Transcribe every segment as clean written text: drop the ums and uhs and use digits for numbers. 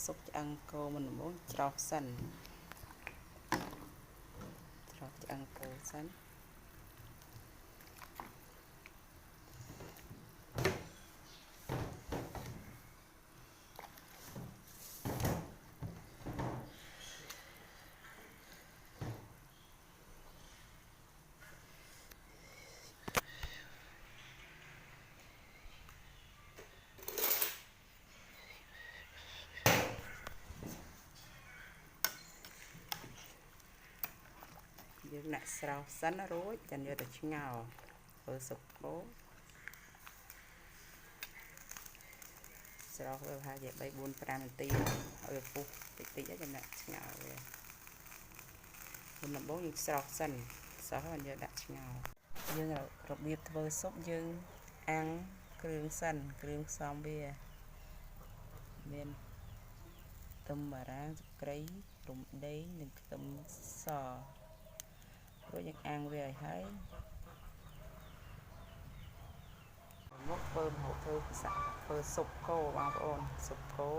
សុបឆ្អឹងគោមិនដំបូងច្រោះសិនច្រោះឆ្អឹងគោសិនយើងដាក់ស្រោះសិនរួចចាំយកទៅឆ្ងោរធ្វើស៊ុបគោស្រោះវាប្រហែលជា3 4 5នាទីឲ្យពុះតិចតិចចាំដាក់ឆ្ងោរវាមុនដំបូងយើងស្រោះសិនសោះហើយយកដាក់ឆ្ងោរយើងរបៀបធ្វើស៊ុបយើងអាំងគ្រឿងសិនគ្រឿងផ្សំវាមានខ្ទឹមបារាំងទឹកត្រី រំដេងនិងខ្ទឹមសរួចយើងអាំងវាឲ្យហើយមកធ្វើម្ហូបធ្វើស៊ុបគោបងប្អូនស៊ុបគោ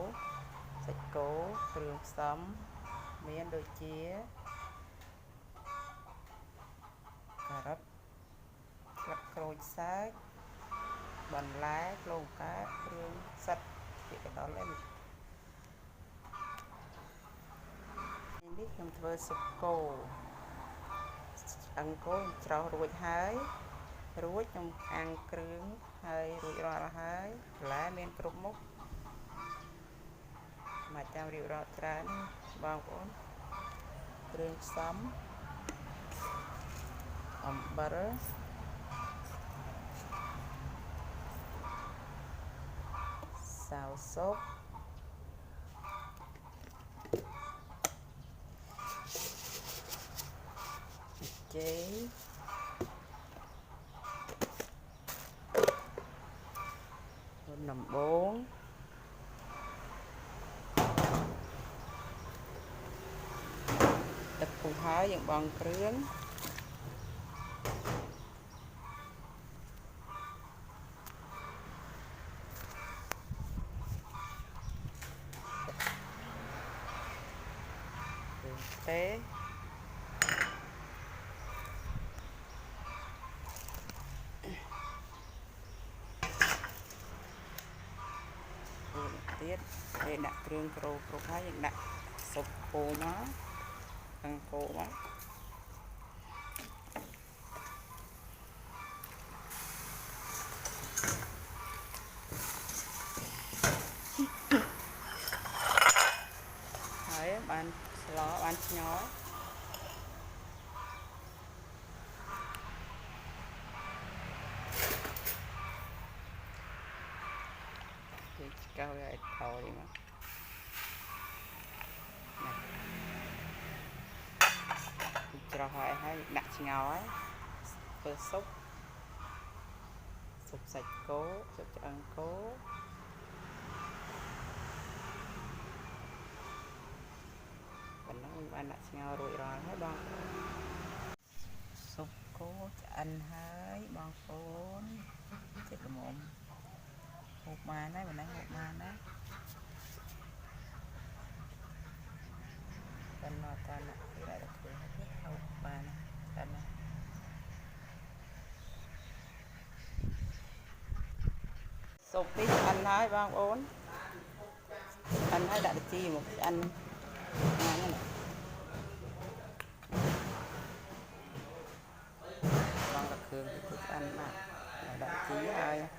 សាច់គោគ្រឿងផ្សំមានដូចជាការ៉ុតស្លឹកក្រូចសើចបន្លែក្លងកាគ្រឿងសិតពីកដល់នេះខ្ញុំធ្វើស៊ុបគោឆ្អឹងគោច្រោះរួចហើយរួចខ្ញុំអាំងគ្រឿងហើយរួចរាល់ហើយបន្លែមានគ្រប់មុខមកចាំរៀបរាប់ច្រើនបងប្អូនគ្រឿងផ្សំអំបិលសាវស៊ុបចេកមុនដំបូងទឹកពុះហើយយើងបង់គ្រឿងទេទៀតពេលដាក់គ្រឿងគ្រប់ហើយយើងដាក់ស៊ុបគោមកខាងគោមកហើយបានស្លបានស្ញោគេឆ្កោឲ្យថយមកច្រោះហើយដាក់ឆ្ងោរធ្វើស៊ុបសាច់គោស៊ុបឆ្អឹងគោប៉ុណ្ណឹងបានដាក់ឆ្ងោររួចរាល់ហើយបងស៊ុបគោឆ្អិនហើយបងប្អូនចិត្តល្មមហូបបានហើយមិនហ្នឹងហូបបានណាប៉ុន្តែតើអ្នកគេដាក់ធ្វើហើយហូបបានតែណាស៊ុបនេះឆ្អិនហើយបងប្អូនឆ្អិនហើយដាក់ជីមកឆ្អិនហ្នឹងបងដាក់គ្រឿងឆ្អិនណាស់ដាក់ជីហើយ